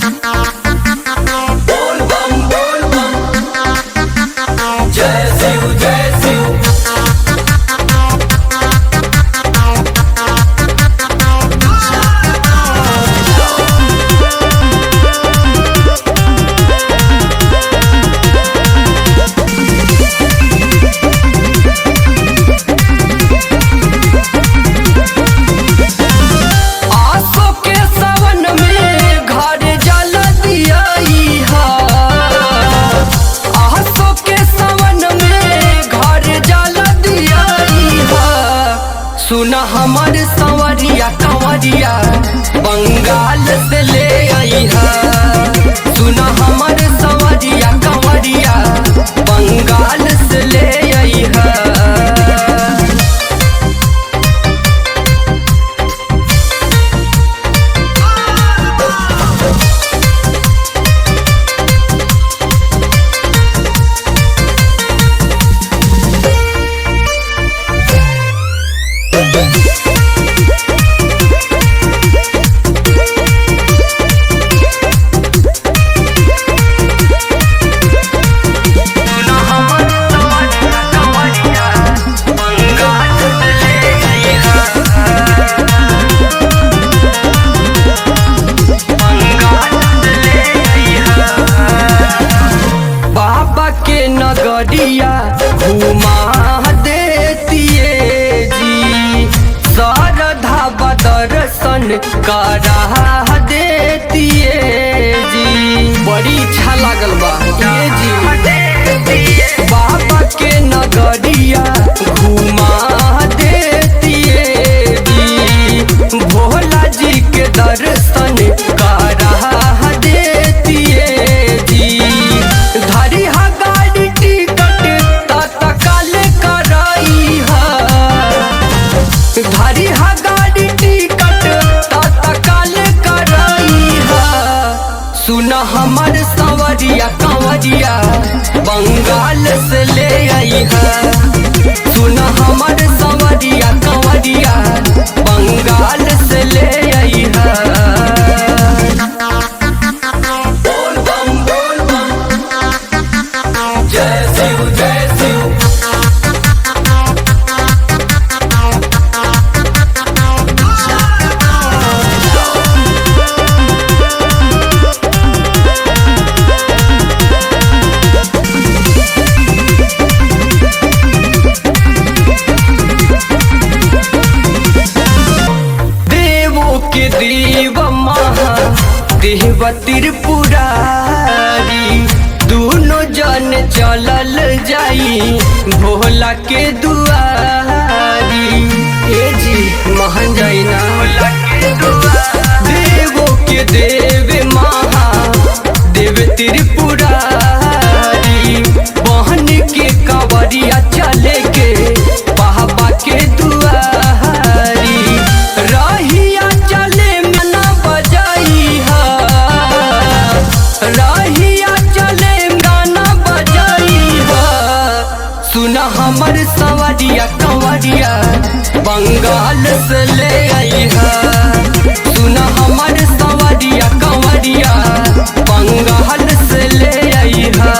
बोल बम जय शिव जय शिव। सुना हमर संवरिया कंवरिया बंगाल से ले आई है। सुना हमर संवरिया कंवरिया बंगाल से ले आई है। नगरिया घुमा देतिए जी, शारदा दर्शन करा देतिए जी। बड़ी अच्छा लागल बा ये जी। बाबा के नगरिया घुमा देतिए जी, भोला जी के दर्शन करा देतिए जी। धरी धरी हा गाड़ी टिकट तत्काल कराई है। सुना हमर संवरिया कंवरिया बंगाल से ले आई है। सुना हमर संवरिया कंवरिया बंगाल से ले आई है। बोल बम जय शिव जय शिव। देव महादेव त्रिपुरारी दोनों जन चलल जाई भोला के दुआरी। ए जी महन जाइना देवो के देव महादेव त्रिपुरारी, बहन के कंवरिया चले के बाबा के दुआरी। रहिया चले मना बजाई है, रहिया चले गाना बजाई है। सुना हमर संवरिया कंवरिया बंगाल से ले आई है। सुना हमर संवरिया कंवरिया बंगाल से ले आई है।